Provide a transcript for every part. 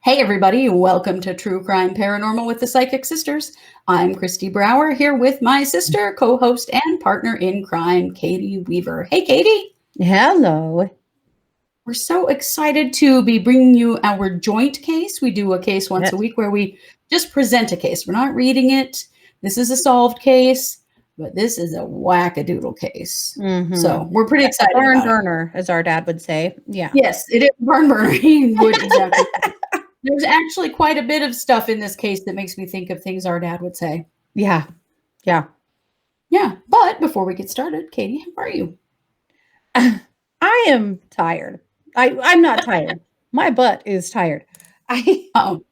Hey everybody, welcome to True Crime Paranormal with the Psychic Sisters. I'm Christy Brower here with my sister, co-host, and partner in crime, Katie Weaver. Hey Katie! Hello. We're so excited to be bringing you our joint case. We do a case once a Yes. week where we just present a case. We're not reading it. This is a solved case, but this is a wackadoodle case. So we're pretty excited Barn about it. burner, as our dad would say. Yeah. Yes, it is barn burner. He would exactly. There's actually quite a bit of stuff in this case that makes me think of things our dad would say. Yeah. Yeah. Yeah, but before we get started, Katie, how are you? I am tired. I'm not tired. My butt is tired. Uh-oh.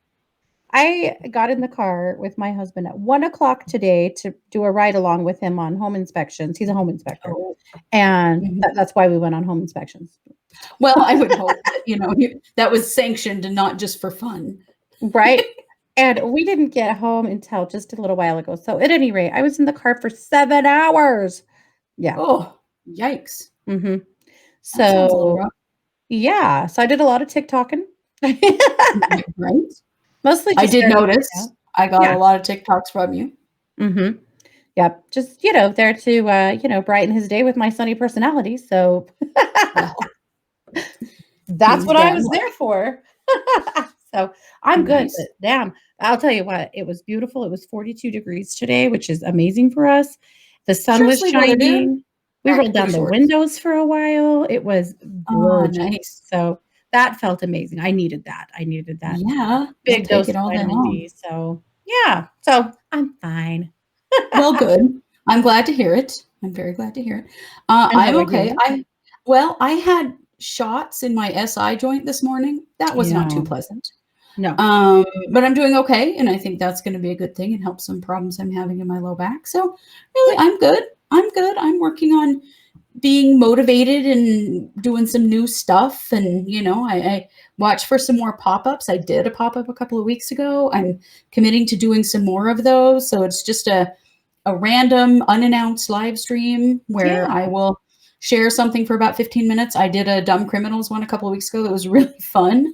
I got in the car with my husband at 1:00 today to do a ride along with him on home inspections. He's a home inspector. Oh. And that's why we went on home inspections. Well, I would hope that, that was sanctioned and not just for fun. Right. And we didn't get home until just a little while ago. So at any rate, I was in the car for 7 hours. Yeah. Oh, yikes. Mm-hmm. That sounds a little So rough. yeah, so I did a lot of TikToking. Right? Mostly I just did there to notice. hang out. I got Yeah. a lot of TikToks from you. Mhm. Yep, just, there to, brighten his day with my sunny personality, so Well, that's he's what I damn was right. there for. So, I'm good, Nice. but damn, I'll tell you what, it was beautiful. It was 42 degrees today, which is amazing for us. The sun was Short sleeve weather, dude. shining. We Back rolled to down the shorts. windows for a while. It was Oh, gorgeous. nice. So, that felt amazing. I needed that. Yeah, we'll Big take dose it of all day vitamin long. D, so yeah. So, I'm fine. Well, good. I'm glad to hear it. I'm very glad to hear it. And how I'm are okay. you? I had shots in my SI joint this morning. That was not too Yeah. pleasant. No. But I'm doing okay, and I think that's going to be a good thing and help some problems I'm having in my low back. So, really, I'm good. I'm good. I'm working on being motivated and doing some new stuff. And, I watch for some more pop-ups. I did a pop-up a couple of weeks ago. I'm committing to doing some more of those. So it's just a random unannounced live stream where Yeah. I will share something for about 15 minutes. I did a Dumb Criminals one a couple of weeks ago. It was really fun.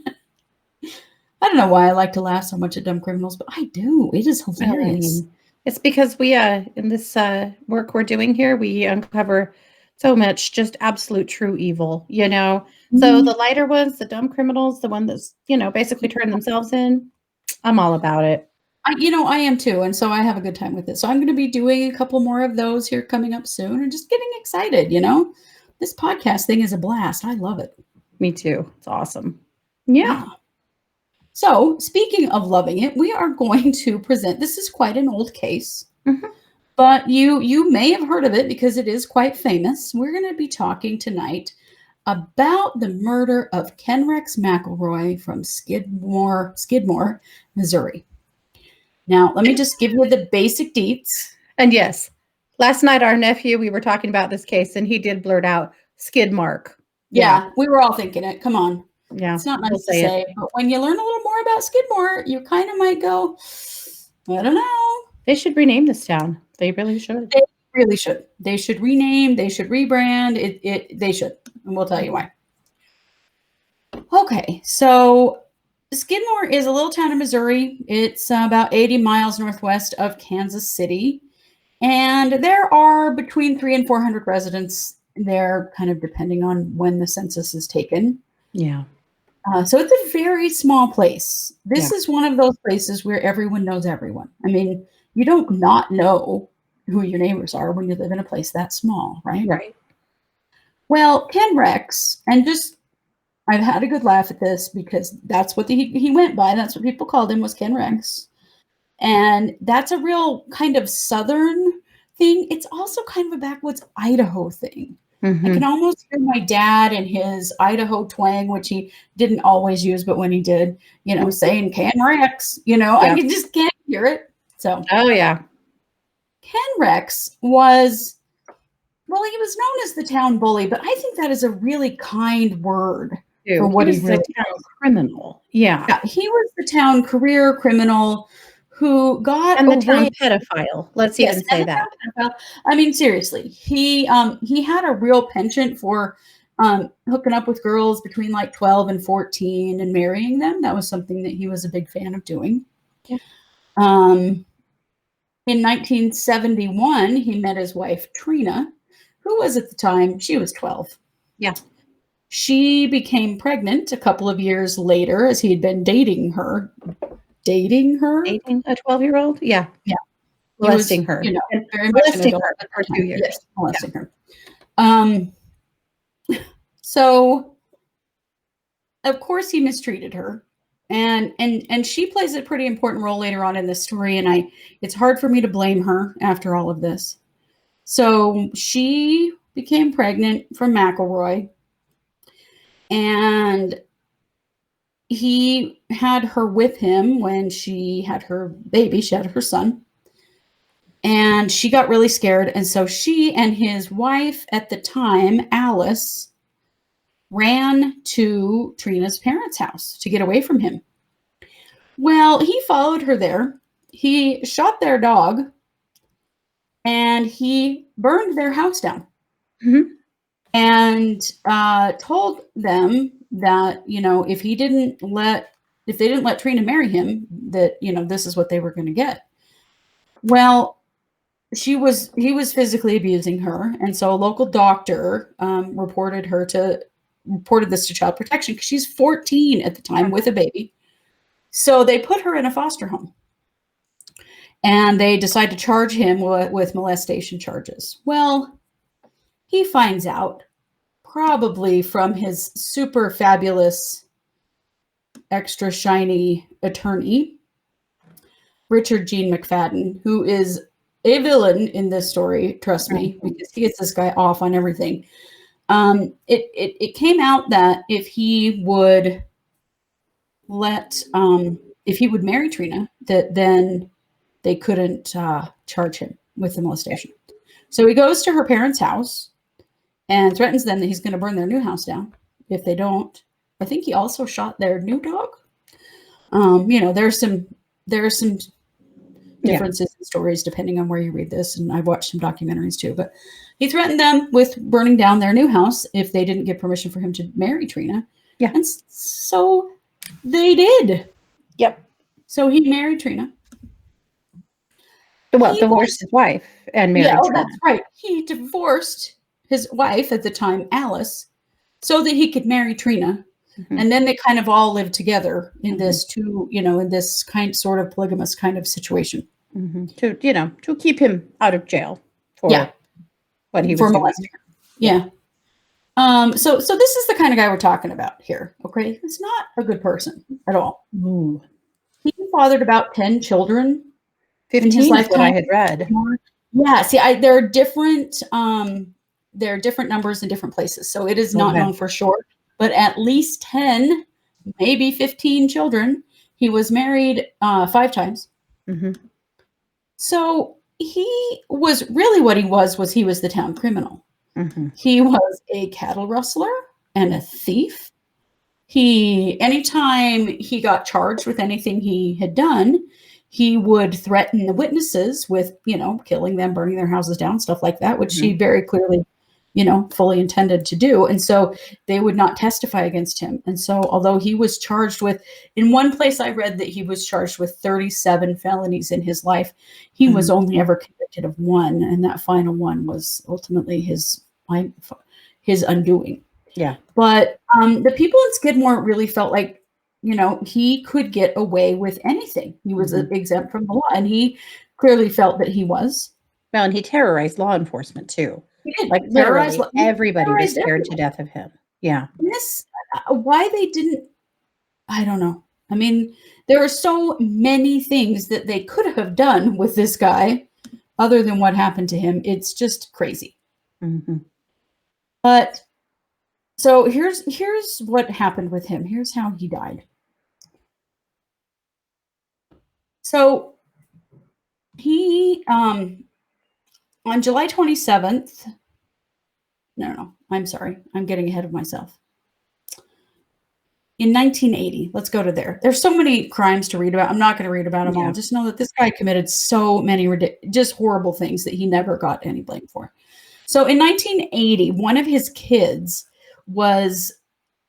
I don't know why I like to laugh so much at Dumb Criminals, but I do. It is Well, I hilarious. mean, it's because we, in this, work we're doing here, we uncover so much just absolute true evil, So Mhm. the lighter ones, the dumb criminals, the one that's, basically turned themselves in, I'm all about it. I am too, and so I have a good time with it. So I'm going to be doing a couple more of those here coming up soon, and just getting excited. This podcast thing is a blast. I love it. Me too. It's awesome. Yeah. Yeah. So speaking of loving it, we are going to present. This is quite an old case, Mhm. but you may have heard of it because it is quite famous. We're going to be talking tonight about the murder of Rex McElroy from Skidmore, Missouri. Now, let me just give you the basic deets. And yes, last night our nephew, we were talking about this case, and he did blurt out Skidmark. Yeah, we were all thinking it. Come on. Yeah, It's not we'll nice to say it. say, but when you learn a little more about Skidmore, you kind of might go, I don't know. They should rename this town. They really should. They really should. They should rename. They should rebrand. They should, and we'll tell you why. Okay, so Skidmore is a little town in Missouri. It's about 80 miles northwest of Kansas City, and there are between 300 and 400 residents there, kind of depending on when the census is taken. Yeah. So it's a very small place. This Yeah. is one of those places where everyone knows everyone. I mean, you don't not know who your neighbors are when you live in a place that small, right? Right. Well, Ken Rex, and just I've had a good laugh at this because that's what he went by. That's what people called him, was Ken Rex. And that's a real kind of Southern thing. It's also kind of a backwoods Idaho thing. I can almost hear my dad and his Idaho twang, which he didn't always use, but when he did, saying Ken Rex, I just can't hear it. So, Oh, yeah. Ken Rex was, well, he was known as the town bully, but I think that is a really kind word for what he was really a town criminal. Yeah. Yeah, he was the town career criminal who got And the away. town pedophile. Let's even say and the that. town pedophile. I mean, seriously, he had a real penchant for hooking up with girls between like 12 and 14 and marrying them. That was something that he was a big fan of doing. Yeah. In 1971, he met his wife, Trina, who was at the time, she was 12. Yeah. She became pregnant a couple of years later as he had been dating her. Dating her? Dating a 12-year-old? Yeah. Yeah. Molesting her. You know, And very much an molesting adult her at for the 2 time. years. Yes, molesting her. So of course he mistreated her. And she plays a pretty important role later on in the story, and it's hard for me to blame her after all of this. So she became pregnant from McElroy, and he had her with him when she had her baby. She had her son, and she got really scared, and so she and his wife at the time, Alice, ran to Trina's parents' house to get away from him. Well, he followed her there. He shot their dog, and he burned their house down. Mm-hmm. And told them that, you know, if they didn't let Trina marry him, that, you know, this is what they were going to get. Well, he was physically abusing her, and so a local doctor reported this to child protection because she's 14 at the time with a baby. So they put her in a foster home, and they decide to charge him with molestation charges. Well, he finds out, probably from his super fabulous, extra shiny attorney, Richard Gene McFadden, who is a villain in this story, trust me, because he gets this guy off on everything. It came out that if he would marry Trina, that then they couldn't charge him with the molestation. So he goes to her parents' house and threatens them that he's going to burn their new house down if they don't. I think he also shot their new dog. You know, there are some differences in stories depending on where you read this, and I've watched some documentaries too. But he threatened them with burning down their new house if they didn't give permission for him to marry Trina. Yeah, and so they did. Yep. So he married Trina. Well, divorced his wife and married Trina. That's right. He divorced his wife at the time, Alice, so that he could marry Trina. Mm-hmm. And then they kind of all lived together in this in this sort of polygamous kind of situation. Mm-hmm. To keep him out of jail for what he was doing. Yeah. So this is the kind of guy we're talking about here. Okay. He's not a good person at all. Ooh. He fathered about 10 children. 15 is what I had read. Yeah. See, there are different numbers in different places. So it is not known for sure, but at least 10, maybe 15 children. He was married 5 times. Mm-hmm. So he was really what he was he was the town criminal. Mm-hmm. He was a cattle rustler and a thief. Anytime he got charged with anything he had done, he would threaten the witnesses with, killing them, burning their houses down, stuff like that, which he very clearly, fully intended to do. And so they would not testify against him. And so although he was charged with, in one place I read that he was charged with 37 felonies in his life, he was only ever convicted of 1. And that final one was ultimately his undoing. Yeah. But the people in Skidmore really felt like, he could get away with anything. He was exempt from the law, and he clearly felt that he was. Well, and he terrorized law enforcement too. He did. Like literally everybody was scared to death of him. Yeah. Why they didn't, I don't know. I mean, there are so many things that they could have done with this guy other than what happened to him. It's just crazy. Mm-hmm. But so here's what happened with him. Here's how he died. So he, on July 27th, no, I'm sorry. I'm getting ahead of myself. In 1980, let's go to there. There's so many crimes to read about. I'm not going to read about them all. Just know that this guy committed so many just horrible things that he never got any blame for. So in 1980, one of his kids was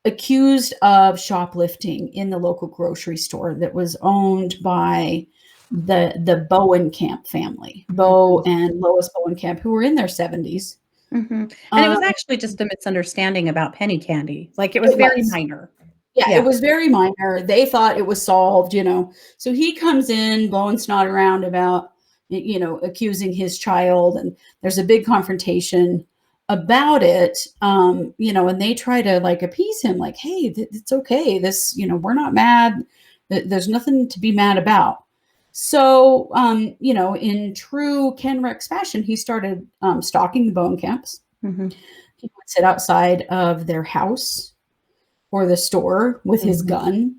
accused of shoplifting in the local grocery store that was owned by the Bowenkamp family, Bo Mhm. and Lois Bowenkamp, who were in their 70s. Mhm. And it Um, was actually just a misunderstanding about penny candy. Like, it was it very was. minor. Yeah, it Yeah. was very minor. They thought it was solved, you know. So he comes in blowing snot around about, you know, accusing his child, and there's a big confrontation about it. You know, and they try to like appease him, like, "Hey, it's okay. This, you know, we're not mad. There's nothing to be mad about." So, you know, in true Ken Rex fashion, he started stalking the Bone Camps. Mhm. He would sit outside of their house or the store with his Mhm. gun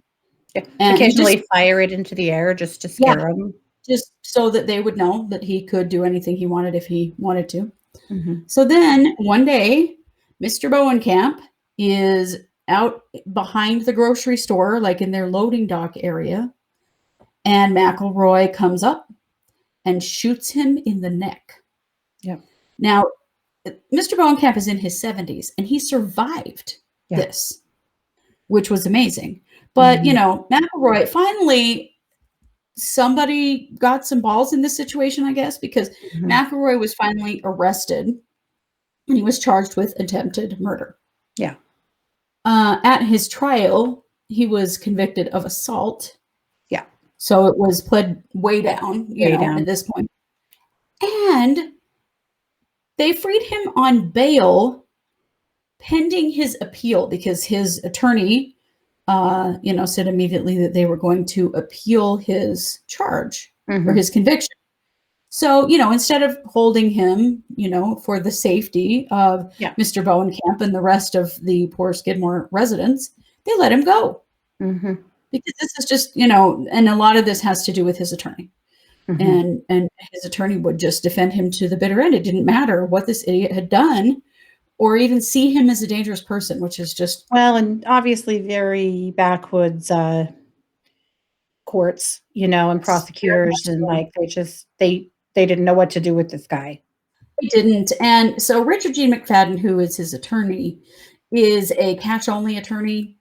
Yeah. and just, Occasionally fire it into the air just to yeah, scare 'em. just so that they would know that he could do anything he wanted if he wanted to. Mhm. So then one day, Mr. Bowenkamp is out behind the grocery store, like in their loading dock area, and McElroy comes up and shoots him in the neck. Yeah. Now, Mr. Bowenkamp is in his 70s and he survived Yeah. this, which was amazing. But, you Mhm. know, McElroy finally somebody got some balls in this situation, I guess, because Mhm. McElroy was finally arrested and he was charged with attempted murder. Yeah. At his trial, he was convicted of assault. Yeah. So it was pled way down, you Way know, down. at this point. And they freed him on bail pending his appeal because his attorney, you know, said immediately that they were going to appeal his charge or Mhm. his conviction. So, you know, instead of holding him, you know, for the safety of Yeah. Mr. Bowenkamp and the rest of the poor Skidmore residents, they let him go Mhm. because this is just, you know, and a lot of this has to do with his attorney. Mhm. And his attorney would just defend him to the bitter end. It didn't matter what this idiot had done or even see him as a dangerous person, which is just Well, and obviously very backwoods, courts, and very prosecutors, much and, so. like, they didn't know what to do with this guy. He didn't. And so Richard G. McFadden, who is his attorney, is a catch-only attorney.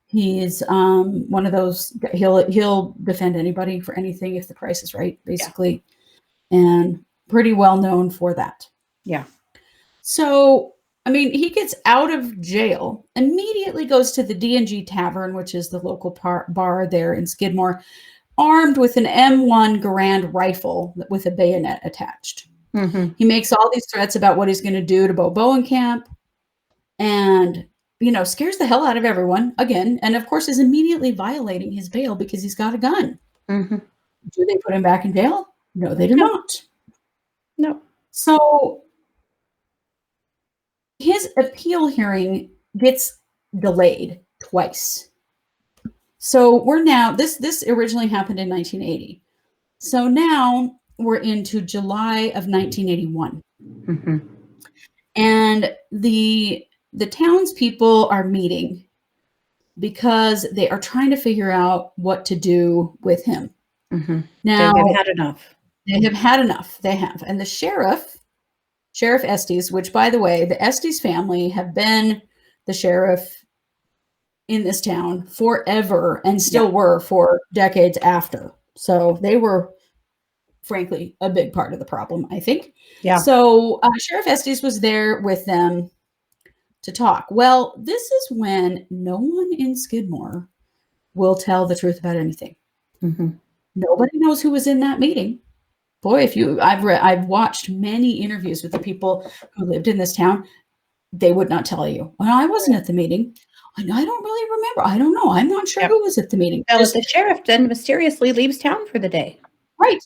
He's one of those he'll defend anybody for anything if the price is right, Yeah. basically, and pretty well known for that. Yeah. So, I mean, he gets out of jail, immediately goes to the D&G Tavern, which is the local bar there in Skidmore, armed with an M1 Garand rifle with a bayonet attached. Mhm. He makes all these threats about what he's going to do to Bo Bowenkamp and, you know, scares the hell out of everyone again. And of course, is immediately violating his bail because he's got a gun. Mhm. Do they put him back in jail? No, they do No. not. No. So his appeal hearing gets delayed twice. So we're now this originally happened in 1980. So now we're into July of 1981. Mhm. And the townspeople are meeting because they are trying to figure out what to do with him. Mhm. They've Now, had enough. they have had enough. They have. And the Sheriff Estes, which by the way, the Estes family have been the sheriff in this town forever and Yeah. still were for decades after. So they were frankly a big part of the problem, I think. Yeah. So Sheriff Estes was there with them to talk. Well, this is when no one in Skidmore will tell the truth about anything. Mhm. Nobody knows who was in that meeting. Boy, if you I've watched many interviews with the people who lived in this town, they would not tell you. Well, I wasn't at the meeting. I don't really remember. I don't know. I'm not sure Yep. who was at the meeting. Well, Just the sheriff then mysteriously leaves town for the day. right.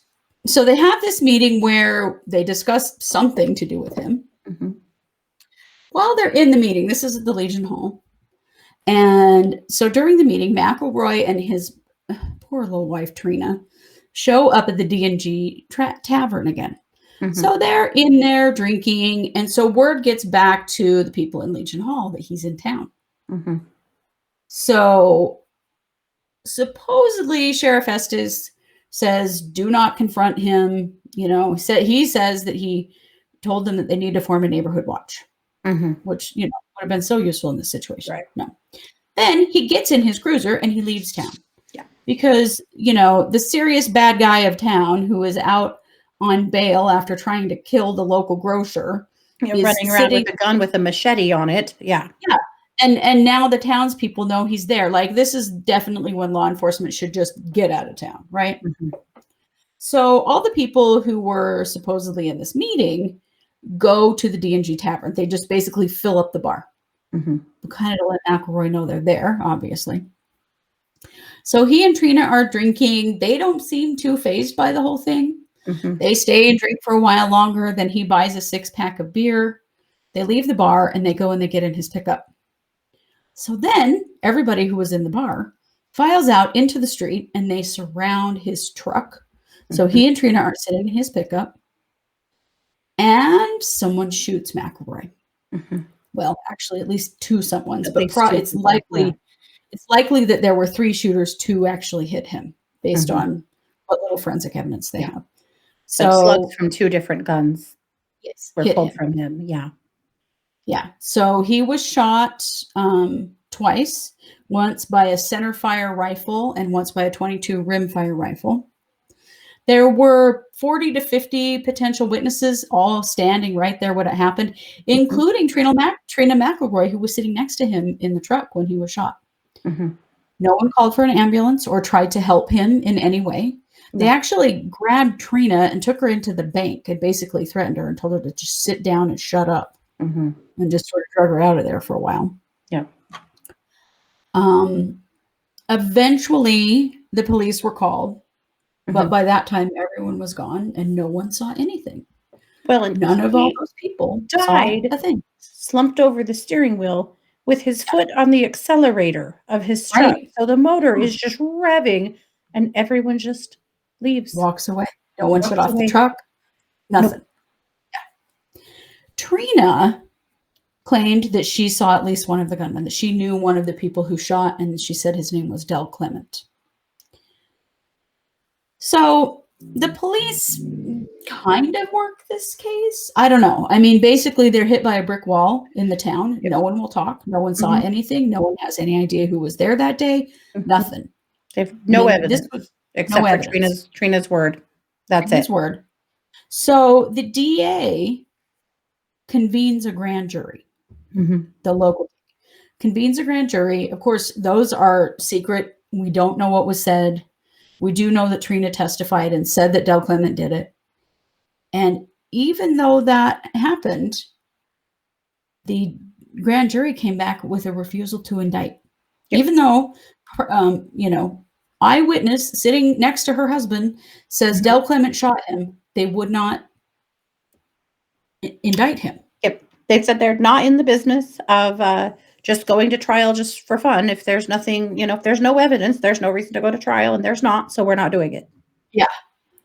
So they have this meeting where they discuss something to do with him. Mhm. While they're in the meeting, this is at the Legion Hall. And so during the meeting, McElroy and his poor little wife Trina show up at the D&G Tavern again. Mhm. So they're in there drinking, and so word gets back to the people in Legion Hall that he's in town. Mhm. So supposedly Sheriff Estes says, "Do not confront him." You know, he says that he told them that they need to form a neighborhood watch. which, would have been so useful in this situation. Right. No. Then he gets in his cruiser and he leaves town. Yeah. Because, the serious bad guy of town who is out on bail after trying to kill the local grocer is running around with a gun with a machete on it. Yeah. Yeah. And now the townspeople know he's there. Like, this is definitely when law enforcement should just get out of town, right? So all the people who were supposedly in this meeting go to the D&G Tavern. They just basically fill up the bar. Kind of let McElroy know they're there, obviously. So he and Trina are drinking. They don't seem too fazed by the whole thing. They stay and drink for a while longer. Then he buys a 6-pack of beer. They leave the bar and they go and they get in his pickup. So then everybody who was in the bar files out into the street and they surround his truck. So he and Trina are sitting in his pickup and someone shoots McElroy. Well, actually, at least 2 someones, but it's likely that there were 3 shooters, 2 actually hit him based on what little forensic evidence they have. So slugs from 2 different guns were pulled from him. Yeah. Yeah. So he was shot twice, once by a center fire rifle and once by a .22 rimfire rifle. There were 40 to 50 potential witnesses all standing right there when it happened, including Trina McElroy, who was sitting next to him in the truck when he was shot. No one called for an ambulance or tried to help him in any way. They actually grabbed Trina and took her into the bank and basically threatened her and told her to just sit down and shut up and just sort of drug her out of there for a while. Yeah. Eventually, the police were called, but by that time, everyone was gone and no one saw anything. Well, and none of all those people died, saw a thing. Slumped over the steering wheel with his foot on the accelerator of his truck. Right. So the motor is just revving and everyone just leaves. Walks away. No one shut off the truck. Nothing. Yeah. Trina claimed that she saw at least one of the gunmen, that she knew one of the people who shot, and she said his name was Del Clement. So the police kind of work this case. I don't know. I mean, basically, they're hit by a brick wall in the town. No one will talk. No one saw anything. No one has any idea who was there that day. Nothing. They have no evidence except for Trina's word. That's Trina's word. So the DA convenes a grand jury. The local convenes a grand jury. Of course, those are secret. We don't know what was said. We do know that Trina testified and said that Del Clement did it. And even though that happened, the grand jury came back with a refusal to indict. Even though, eyewitness sitting next to her husband says Del Clement shot him, they would not indict him. They said they're not in the business of just going to trial just for fun. If there's nothing, if there's no evidence, there's no reason to go to trial, and there's not, so we're not doing it. Yeah.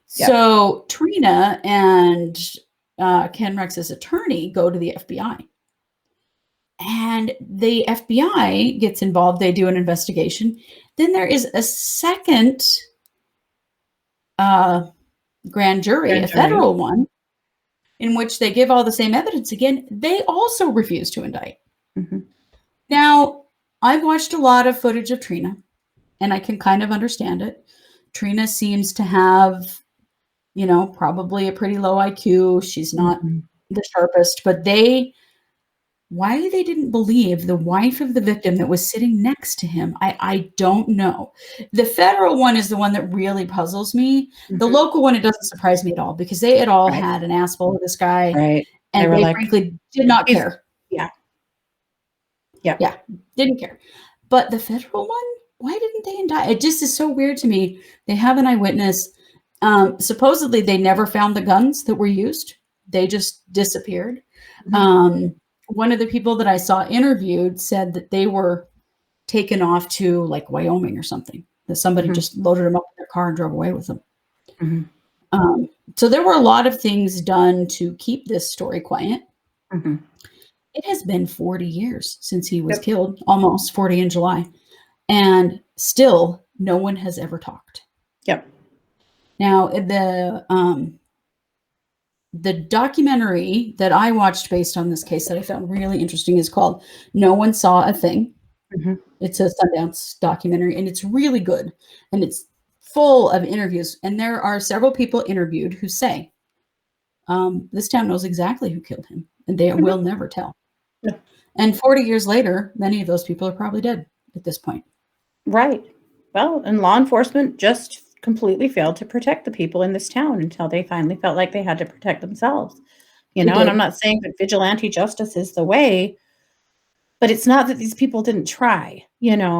So Trina and Ken Rex's attorney go to the FBI. And the FBI gets involved. They do an investigation. Then there is a second grand jury, a federal one, in which they give all the same evidence again. They also refuse to indict. Now, I've watched a lot of footage of Trina, and I can kind of understand it. Trina seems to have, probably a pretty low IQ. She's not the sharpest, but why they didn't believe the wife of the victim that was sitting next to him, I don't know. The federal one is the one that really puzzles me. The local one, it doesn't surprise me at all, because they had all had an asshole of this guy, and they frankly did not care. Yeah, didn't care. But the federal one, why didn't they indict? It just is so weird to me. They have an eyewitness. Supposedly, they never found the guns that were used. They just disappeared. One of the people that I saw interviewed said that they were taken off to like Wyoming or something, that somebody just loaded them up in their car and drove away with them. So there were a lot of things done to keep this story quiet. It has been 40 years since he was killed, almost 40 in July, and still no one has ever talked. Now, the documentary that I watched based on this case that I found really interesting is called No One Saw a Thing. Mhm. It's a Sundance documentary, and it's really good, and it's full of interviews. And there are several people interviewed who say, this town knows exactly who killed him, and they Mhm. will never tell. Yeah. And 40 years later, many of those people are probably dead at this point. Right. Well, and law enforcement just completely failed to protect the people in this town until they finally felt like they had to protect themselves, They and I'm did. not saying that vigilante justice is the way, but it's not that these people didn't try,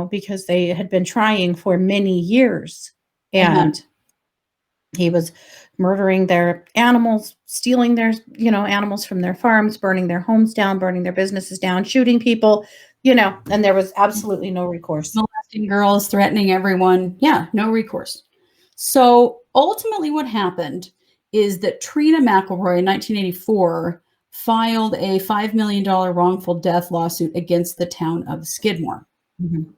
because they had been trying for many years, They had. and he was murdering their animals, stealing their, animals from their farms, burning their homes down, burning their businesses down, shooting people, and there was absolutely no recourse. Molesting girls, threatening everyone. Yeah, no recourse. So ultimately, what happened is that Trina McElroy in 1984 filed a $5 million wrongful death lawsuit against the town of Skidmore. Mhm.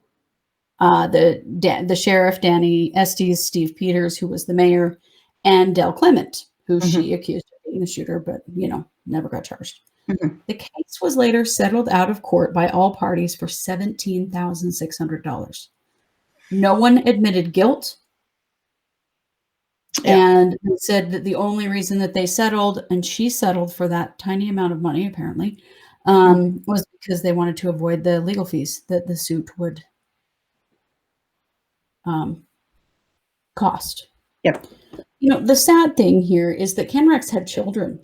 The sheriff, Danny Estes, Steve Peters, who was the mayor, and Del Clement, who Mhm. she accused of being the shooter, but, never got charged. Mhm. The case was later settled out of court by all parties for $17,600. No one admitted guilt, Yeah. and they said that the only reason that they settled, and she settled for that tiny amount of money apparently, Mhm. was because they wanted to avoid the legal fees that the suit would um, cost. Yep. The sad thing here is that Kenrex had children,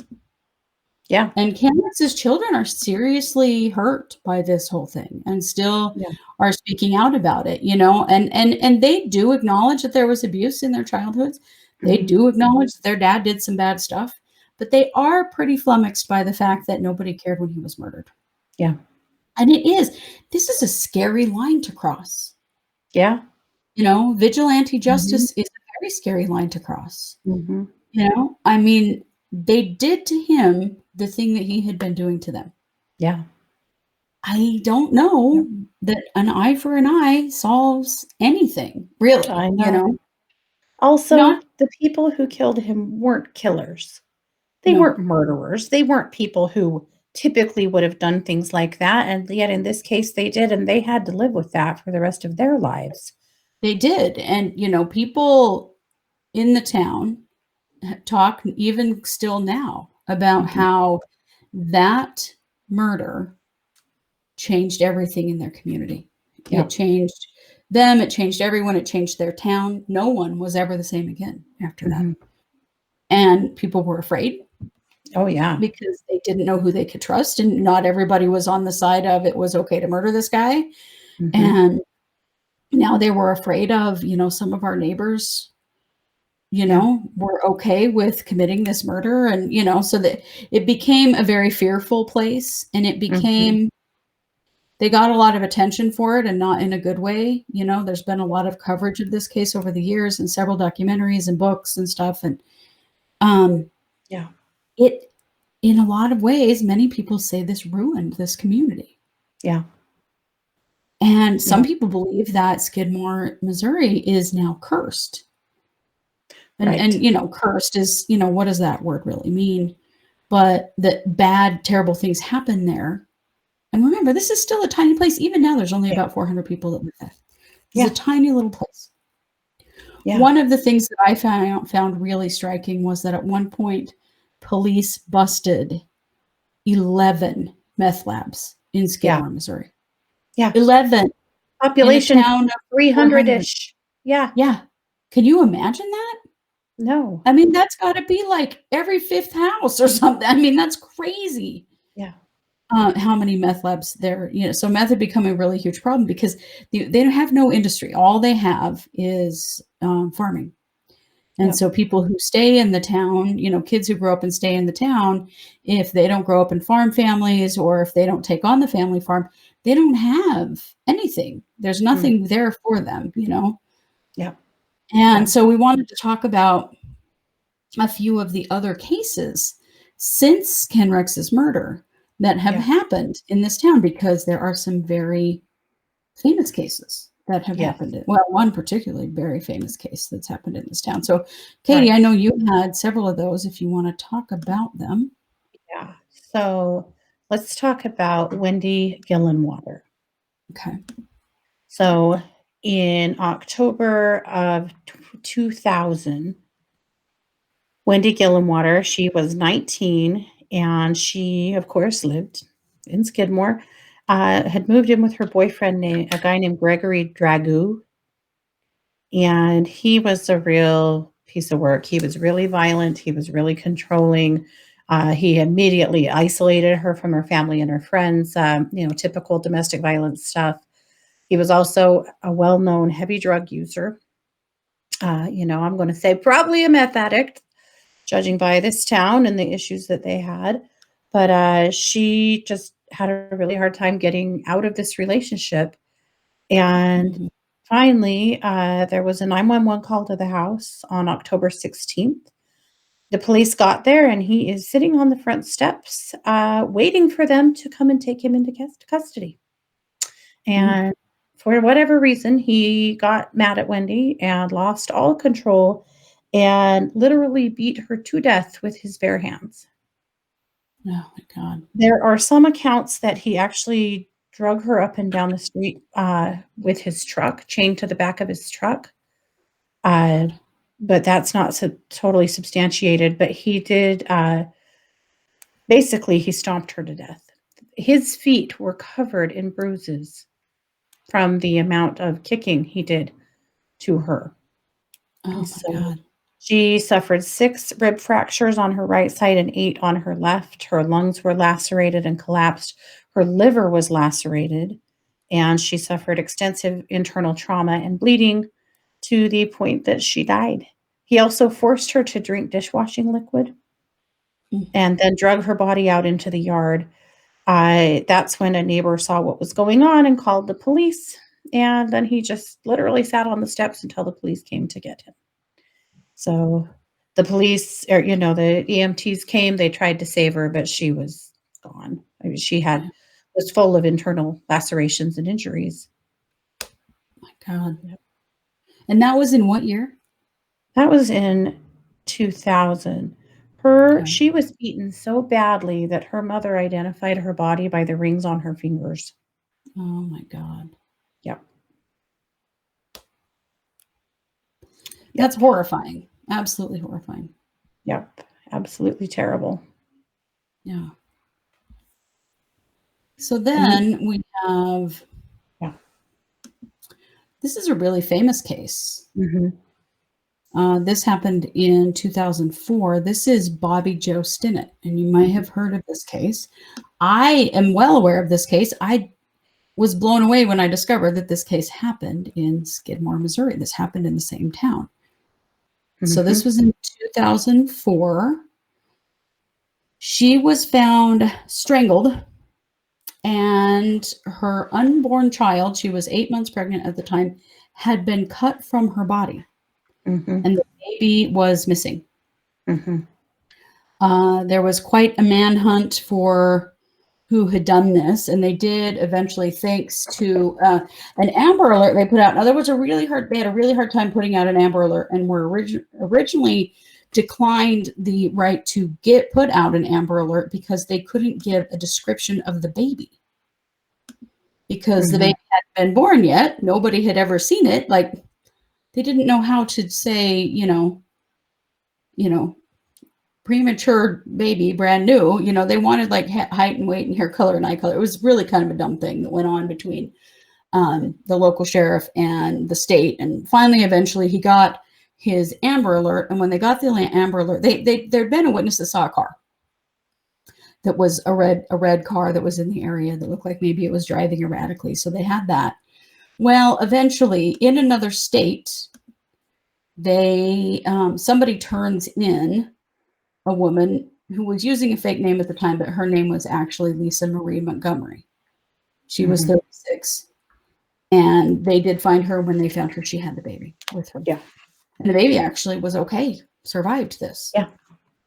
Yeah. and Kenrex's children are seriously hurt by this whole thing and still Yeah. are speaking out about it, and they do acknowledge that there was abuse in their childhoods. They Mhm. do acknowledge that their dad did some bad stuff, but they are pretty flummoxed by the fact that nobody cared when he was murdered. Yeah. And this is a scary line to cross. Yeah. Vigilante Mhm. justice is a very scary line to cross. Mhm. I mean, they did to him the thing that he had been doing to them. Yeah. I don't Yep. know that an eye for an eye solves anything, really, I know. Also, Not the people who killed him weren't killers. They no, weren't murderers. They weren't people who typically would have done things like that, and yet in this case they did, and they had to live with that for the rest of their lives. they did, and, people in the town talk even still now about Mhm. how that murder changed everything in their community. It Yep. changed them, it changed everyone, it changed their town. No one was ever the same again after that. Mhm. And people were afraid Oh, yeah. because they didn't know who they could trust, and not everybody was on the side of it was okay to murder this guy. Mhm. And now they were afraid of, some of our neighbors, Yeah. were okay with committing this murder. And, so that it became a very fearful place, and Mhm. they got a lot of attention for it, and not in a good way. There's been a lot of coverage of this case over the years, and several documentaries and books and stuff. And um, Yeah. it, in a lot of ways, many people say this ruined this community. Yeah. And some Yeah. people believe that Skidmore, Missouri is now cursed. And Right. cursed is, what does that word really mean? But that bad, terrible things happen there. And remember, this is still a tiny place. Even now, there's only Yeah. about 400 people that live there. This is Yeah. a tiny little place. Yeah. One of the things that I found really striking was that at one point, police busted 11 meth labs in Yeah. Skidmore, Missouri. Yeah. 11 in a Population town of 400. 300-ish. Yeah. Yeah. Can you imagine that? No. I mean, that's gotta be like every 5th house or something. I mean, that's crazy, Yeah. how many meth labs there, so meth had become a really huge problem because they don't have no industry. All they have is, farming. And Yeah. so people who stay in the town, kids who grow up and stay in the town, if they don't grow up in farm families, or if they don't take on the family farm, they don't have anything. There's Mm. nothing there for them. Yeah. And Yeah. so we wanted to talk about a few of the other cases since Kenrex's murder that have Yeah. happened in this town, because there are some very famous cases that have Yes. happened. Well, one particularly very famous case that's happened in this town. So, Katie, Right. I know you had several of those. If you want to talk about them. Yeah. So let's talk about Wendy Gillenwater. Okay. So in October of 2000, Wendy Gillenwater, she was 19, and she, of course, lived in Skidmore, had moved in with her boyfriend, a guy named Gregory Dragoo, and he was a real piece of work. He was really violent. He was really controlling. He immediately isolated her from her family and her friends, typical domestic violence stuff. He was also a well-known heavy drug user. I'm going to say probably a meth addict, judging by this town and the issues that they had. But she just had a really hard time getting out of this relationship. And Mhm. finally, there was a 911 call to the house on October 16th. The police got there, and he is sitting on the front steps, waiting for them to come and take him into custody. Mm. And for whatever reason, he got mad at Wendy and lost all control and literally beat her to death with his bare hands. Oh my God. There are some accounts that he actually drug her up and down the street with his truck, chained to the back of his truck. Uh, but that's not totally substantiated. But he did, basically, he stomped her to death. His feet were covered in bruises from the amount of kicking he did to her. Oh my So God. she suffered 6 rib fractures on her right side and 8 on her left. Her lungs were lacerated and collapsed. Her liver was lacerated, and she suffered extensive internal trauma and bleeding to the point that she died. He also forced her to drink dishwashing liquid Mm. and then drug her body out into the yard. That's when a neighbor saw what was going on and called the police. And then he just literally sat on the steps until the police came to get him. So the police, or the EMTs came. They tried to save her, but she was gone. I mean, Yeah. was full of internal lacerations and injuries. My God. Yep. And that was in what year? That was in 2000. Okay. She was beaten so badly that her mother identified her body by the rings on her fingers. Oh my God. Yep. That's Yep. horrifying. Absolutely horrifying. Yep. Absolutely terrible. Yeah. So And then we have, yeah. this is a really famous case. Mhm. This happened in 2004. This is Bobby Joe Stinnett, and you might have heard of this case. I am well aware of this case. I was blown away when I discovered that this case happened in Skidmore, Missouri. This happened in the same town. So this Mhm. was in 2004. She was found strangled, and her unborn child, she was 8 months pregnant at the time, had been cut from her body, Mhm. and the baby was missing. Mhm. There was quite a manhunt for who had done this, and they did eventually, thanks to an Amber Alert they put out. Now, they had a really hard time putting out an Amber Alert, and were originally declined the right to put out an Amber Alert because they couldn't give a description of the baby. Because the Mhm. baby hadn't been born yet, nobody had ever seen it. Like, they didn't know how to say, you know, premature baby, brand new. They wanted like height and weight and hair color and eye color. It was really kind of a dumb thing that went on between the local sheriff and the state. And finally, eventually, he got his Amber Alert. And when they got the Amber Alert, there'd been a witness that saw a car that was a red car that was in the area that looked like maybe it was driving erratically. So they had that. Well, eventually, in another state, somebody turns in a woman who was using a fake name at the time, but her name was actually Lisa Marie Montgomery. She was Mhm. 36. And they did find her. When they found her, she had the baby with her. Yeah. And the baby actually was okay, survived this, Yeah.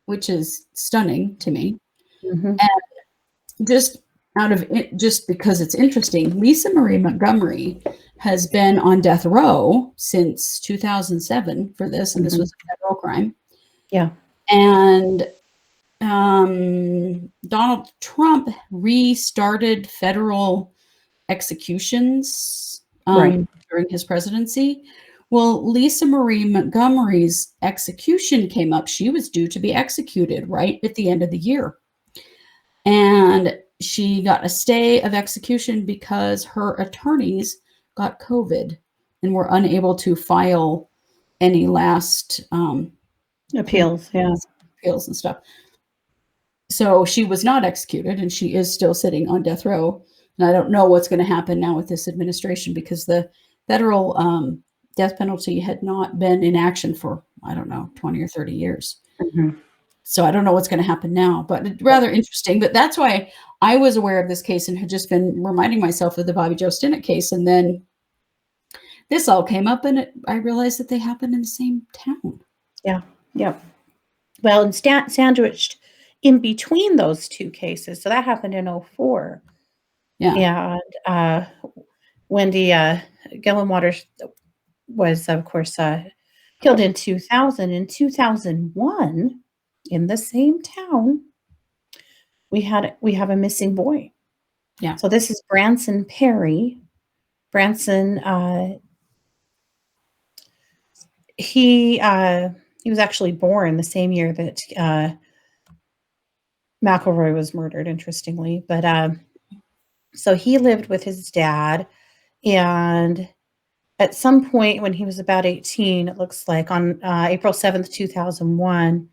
which is stunning to me. Mhm. And just because it's interesting, Lisa Marie Montgomery has been on death row since 2007 for this, and this was a federal crime. Yeah. And Donald Trump restarted federal executions Right. during his presidency. Well, Lisa Marie Montgomery's execution came up. She was due to be executed right at the end of the year. And she got a stay of execution because her attorneys got COVID and were unable to file any last Appeals. Yeah. appeals and stuff. So she was not executed, and she is still sitting on death row. And I don't know what's going to happen now with this administration, because the federal death penalty had not been in action for, I don't know, 20 or 30 years. So I don't know what's going to happen now, but it's rather interesting. But that's why I was aware of this case and had just been reminding myself of the Bobby Joe Stinnett case. And then this all came up, and I realized that they happened in the same town. Yeah. Yep. Well, and sandwiched in between those two cases. So that happened in 2004. Yeah. And Wendy Gillenwater was, of course, killed in 2000. In 2001, in the same town, we have a missing boy. Yeah. So this is Branson Perry. Branson, he was actually born the same year that McElroy was murdered, interestingly. But so he lived with his dad, and at some point when he was about 18, it looks like on April 7th, 2001,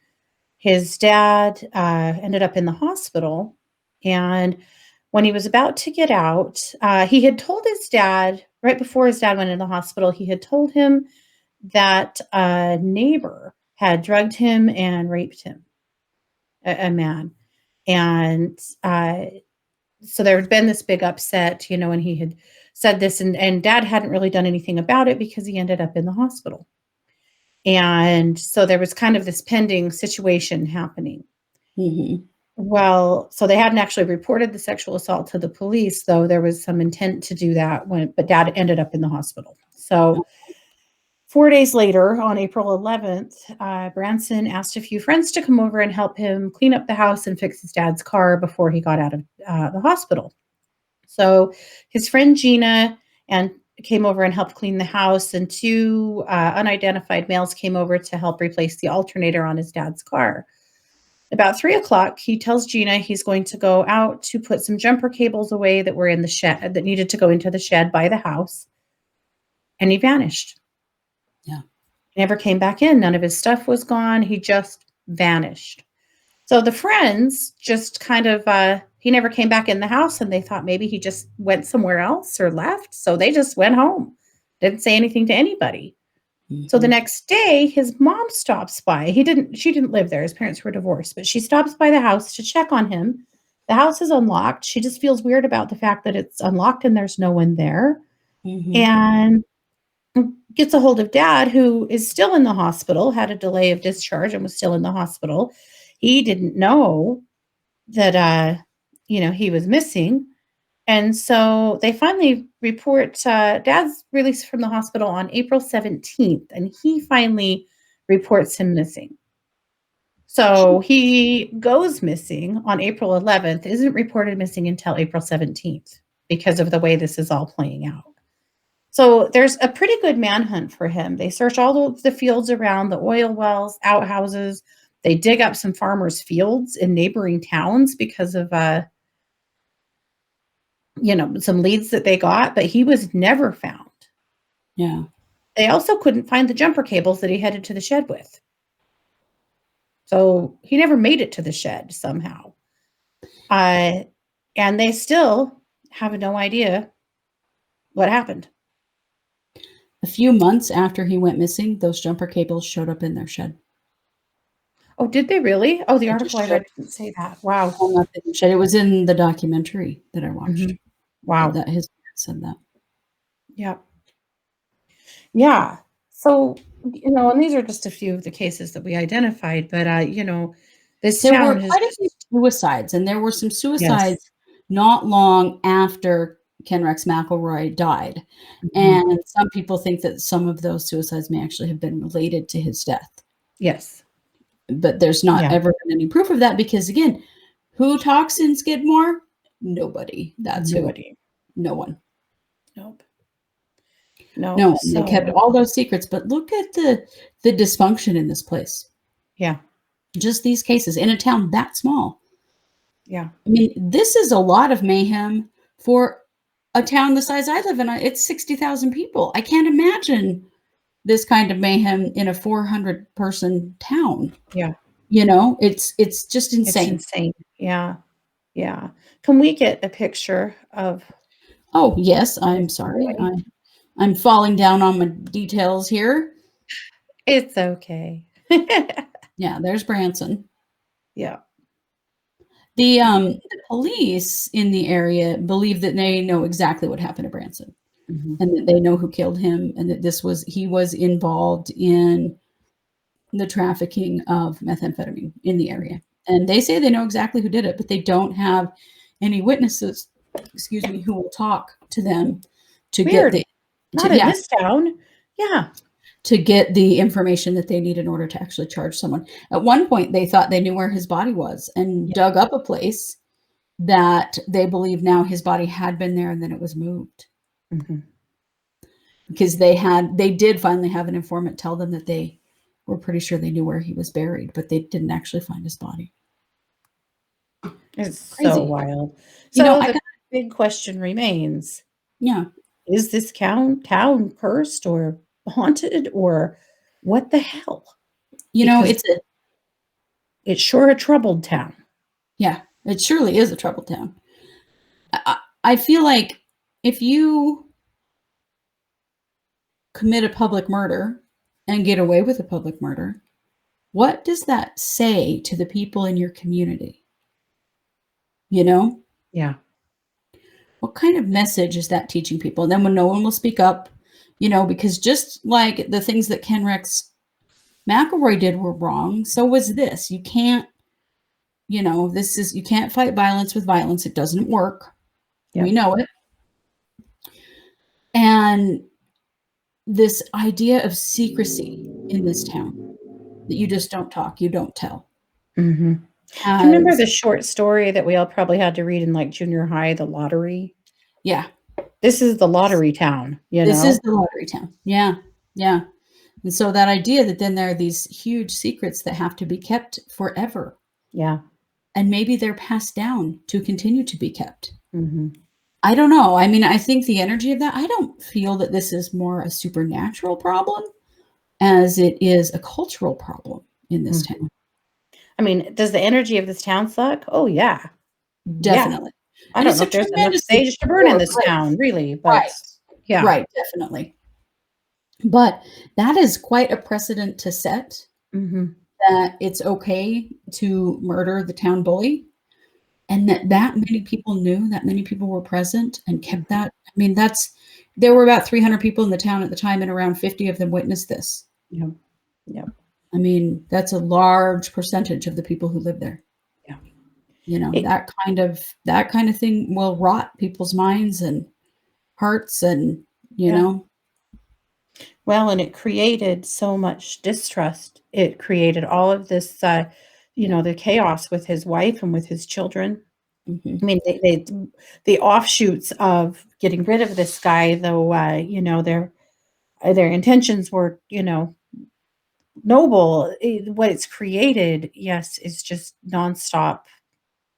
his dad ended up in the hospital. And when he was about to get out, he had told his dad, right before his dad went in the hospital, he had told him that a neighbor had drugged him and raped him, a man. And so there had been this big upset, and he had said this, and dad hadn't really done anything about it because he ended up in the hospital. And so there was kind of this pending situation happening. Well, so they hadn't actually reported the sexual assault to the police, though there was some intent to do that but dad ended up in the hospital. So 4 days later, on April 11th, Branson asked a few friends to come over and help him clean up the house and fix his dad's car before he got out of the hospital. So his friend Gina came over and helped clean the house, and two unidentified males came over to help replace the alternator on his dad's car. About 3:00, he tells Gina he's going to go out to put some jumper cables away that were in the shed, that needed to go into the shed by the house, and he vanished. Yeah. He never came back in. None of his stuff was gone. He just vanished. So the friends just kind of, he never came back in the house, and they thought maybe he just went somewhere else or left. So they just went home. Didn't say anything to anybody. So the next day, his mom stops by. She didn't live there. His parents were divorced, but she stops by the house to check on him. The house is unlocked. She just feels weird about the fact that it's unlocked and there's no one there. And gets a hold of dad, who is still in the hospital, had a delay of discharge and was still in the hospital. He didn't know that, he was missing. And so they finally report dad's released from the hospital on April 17th, and he finally reports him missing. So he goes missing on April 11th, isn't reported missing until April 17th because of the way this is all playing out. So there's a pretty good manhunt for him. They search all of the fields around, the oil wells, outhouses. They dig up some farmers' fields in neighboring towns because of some leads that they got, but he was never found. Yeah. They also couldn't find the jumper cables that he headed to the shed with. So he never made it to the shed somehow. And they still have no idea what happened. A few months after he went missing, those jumper cables showed up in their shed. Oh, did they really? Oh, the article I read didn't say that. Wow. It was in the documentary that I watched. Wow. That his parents said that. Yeah. Yeah. So, and these are just a few of the cases that we identified, but, this There town were has quite a few suicides, and there were some suicides Yes. not long after Ken Rex McElroy died. Mhm. And some people think that some of those suicides may actually have been related to his death. Yes. But there's not Yeah. ever been any proof of that because, again, who talks in Skidmore? Nobody. That's who. Nobody. No one. Nope. Nope. No one. They kept So, all those secrets. But look at the dysfunction in this place. yeah. Just these cases in a town that small. Yeah. I mean, this is a lot of mayhem for a town the size I live in. It's 60,000 people. I can't imagine this kind of mayhem in a 400 person town. Yeah. It's just It's insane. insane. Yeah. Yeah. Can we get a picture of Oh, yes, I'm this sorry. boy? I'm falling down on my details here. It's okay. Yeah, there's Branson. Yeah. The police in the area believe that they know exactly what happened to Branson Mhm. and that they know who killed him and that he was involved in the trafficking of methamphetamine in the area. And they say they know exactly who did it, but they don't have any witnesses, excuse me, who will talk to them to get Weird. the to Not in yeah, this town. Yeah. to get the information that they need in order to actually charge someone. At one point, they thought they knew where his body was and Yeah. dug up a place that they believe now his body had been there and then it was moved Mhm. because they did finally have an informant tell them that they were pretty sure they knew where he was buried, but they didn't actually find his body. It's so Crazy. wild. I So the got big question remains, yeah. is this town cursed or haunted or what the hell? Because It's a it's sure a troubled town. yeah, it surely is a troubled town. I feel like if you commit a public murder and get away with a public murder, what does that say to the people in your community? You know? Yeah. What kind of message is that teaching people? And then when no one will speak up, because just like the things that Ken Rex McElroy did were wrong, so was this. You can't, you can't fight violence with violence. It doesn't work. Yeah. We know it. And this idea of secrecy in this town that you just don't talk, you don't tell, Mhm. Do you remember has the short story that we all probably had to read in, like, junior high, The Lottery? yeah, This is the lottery town, you this is know? the lottery town. Yeah, yeah. And so that idea that then there are these huge secrets that have to be kept forever, Yeah. and maybe they're passed down to continue to be kept. Mhm. I don't know. I mean, I think the energy of that, I don't feel that this is more a supernatural problem as it is a cultural problem in this Mhm. town. I mean, does the energy of this town suck? Oh, yeah. Yeah. Definitely. I And don't it's know a if there's enough tremendously sage to burn in pure this town, place. really, but Right. yeah. Right, definitely. But that is quite a precedent to set Mhm. that it's okay to murder the town bully and that many people knew, that many people were present and kept Mhm. that. I mean, there were about 300 people in the town at the time and around 50 of them witnessed this. Yep. Yep. I mean, that's a large percentage of the people who live there. Yeah. It That kind of thing will rot people's minds and hearts and, you yeah. know. Well, and it created so much distrust. It created all of this, the chaos with his wife and with his children. I Mhm. mean, the offshoots of getting rid of this guy, though, their intentions were, noble. What it's created, yes, is just nonstop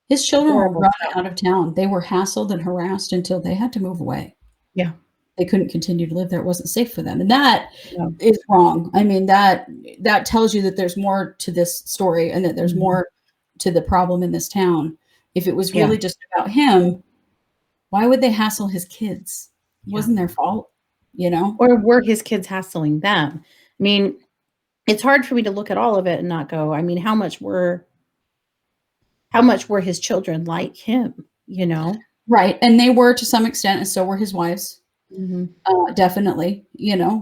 His children were horrible run stuff. out of town. They were hassled and harassed until they had to move away. Yeah. They couldn't continue to live there. It wasn't safe for them, and that No. is wrong. I mean, that tells you that there's more to this story and that there's Mhm. more to the problem in this town. If it was Yeah. really just about him, why would they hassle his kids? It Yeah. wasn't their fault, you know? Or were his kids hassling them? I mean, it's hard for me to look at all of it and not go, I mean, how much were his children like him, you know? Right, and they were to some extent, and so were his wives, Mhm. definitely,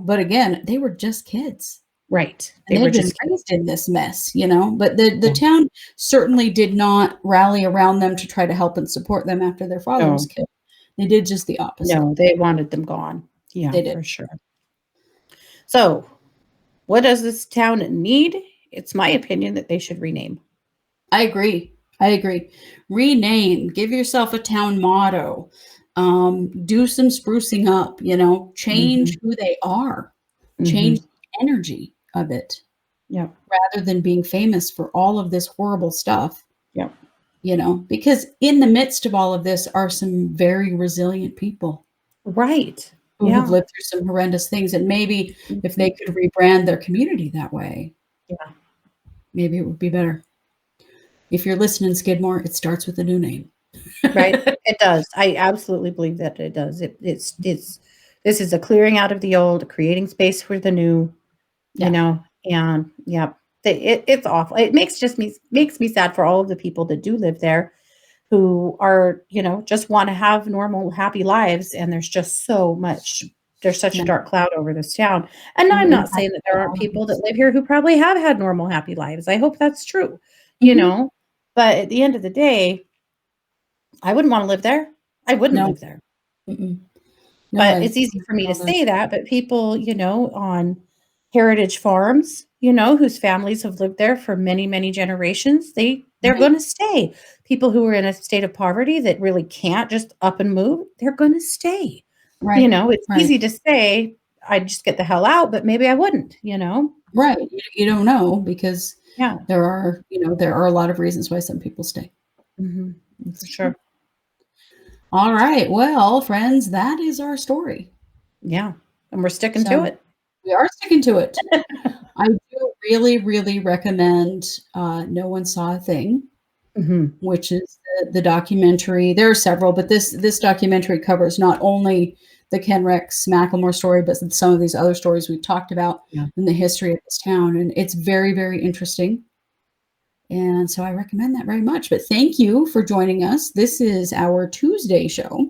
but again, they were just kids. Right. And They they were had been just kids. raised in this mess, but the Yeah. town certainly did not rally around them to try to help and support them after their father was No. killed. They did just the opposite. No, they wanted them gone. Yeah, They did. for sure. So, what does this town need? It's my opinion that they should rename. I agree. I agree. Rename, give yourself a town motto. Do some sprucing up, change Mhm. who they are, change Mhm. the energy of it Yep. rather than being famous for all of this horrible stuff, Yep. because in the midst of all of this are some very resilient people Right. who have Yeah. lived through some horrendous things. And maybe if they Mhm. could rebrand their community that way, Yeah. maybe it would be better. If you're listening, Skidmore, it starts with a new name. Right. It does. I absolutely believe that it does. It's this is a clearing out of the old, creating space for the new, Yeah. and yeah, it's awful. It makes me sad for all of the people that do live there who are, just want to have normal, happy lives. And there's such a Yeah. dark cloud over this town. And I'm And not impact saying that there aren't all of people that us. live here who probably have had normal, happy lives. I hope that's true, you Mhm. know, but at the end of the day, I wouldn't want to live there. I wouldn't No. live there. Mm-mm. No, But I it's easy for me to feel that. say that, but people, on heritage farms, whose families have lived there for many, many generations, they're Right, gonna stay. People who are in a state of poverty that really can't just up and move, they're gonna stay. right, It's right, easy to say, "I'd just get the hell out," but maybe I wouldn't, you know? right. You don't know because Yeah. there are a lot of reasons why some people stay. Mhm. It's For true. sure. All right. Well, friends, that is our story. Yeah. And we're sticking to So it. we are sticking to it. I do really, really recommend No One Saw a Thing, Mhm. which is the documentary. There are several, but this documentary covers not only the Ken Rex McElroy story, but some of these other stories we've talked about Yeah. in the history of this town, and it's very, very interesting. And so I recommend that very much. But thank you for joining us. This is our Tuesday show,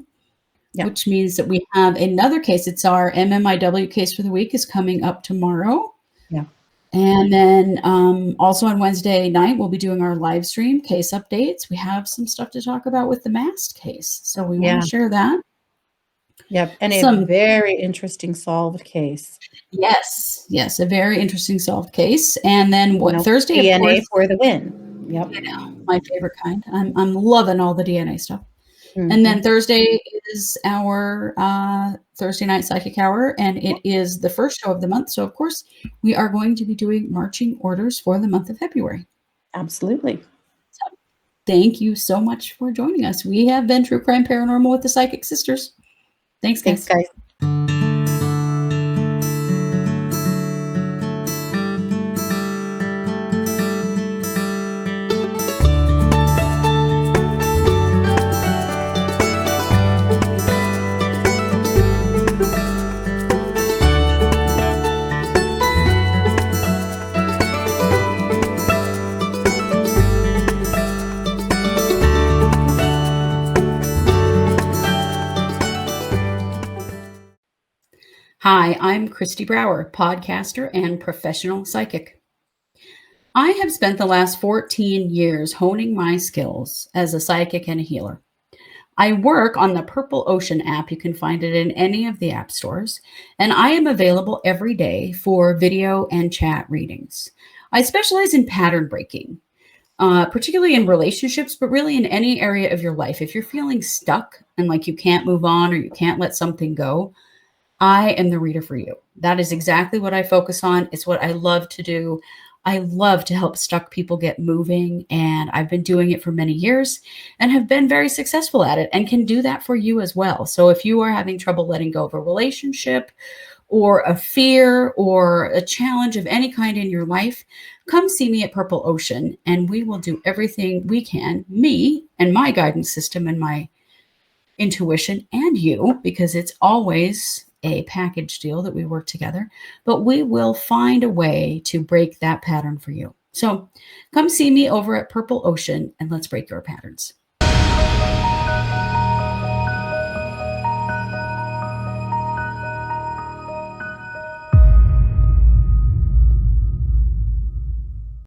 Yeah. which means that we have another case. It's our MMIW case for the week is coming up tomorrow. Yeah. And then also on Wednesday night, we'll be doing our live stream case updates. We have some stuff to talk about with the Mast case. So we want Yeah. to share that. Yep. And a Some, very interesting solved case. yes, yes, a very interesting solved case. And then what Thursday, of DNA course, for the win. Yep. my favorite kind. I'm loving all the DNA stuff. And then Mhm. Thursday is our Thursday night psychic hour, and it is the first show of the month. So, of course, we are going to be doing marching orders for the month of February. Absolutely. So, thank you so much for joining us. We have been True Crime Paranormal with the Psychic Sisters. Thanks, Thanks, guys. guys. Hi, I'm Christy Brower, podcaster and professional psychic. I have spent the last 14 years honing my skills as a psychic and a healer. I work on the Purple Ocean app. You can find it in any of the app stores. And I am available every day for video and chat readings. I specialize in pattern breaking, particularly in relationships, but really in any area of your life. If you're feeling stuck and like you can't move on or you can't let something go, I am the reader for you. That is exactly what I focus on. It's what I love to do. I love to help stuck people get moving, and I've been doing it for many years and have been very successful at it and can do that for you as well. So if you are having trouble letting go of a relationship or a fear or a challenge of any kind in your life, come see me at Purple Ocean and we will do everything we can, me and my guidance system and my intuition and you, because it's always a package deal that we work together, but we will find a way to break that pattern for you. So come see me over at Purple Ocean and let's break your patterns.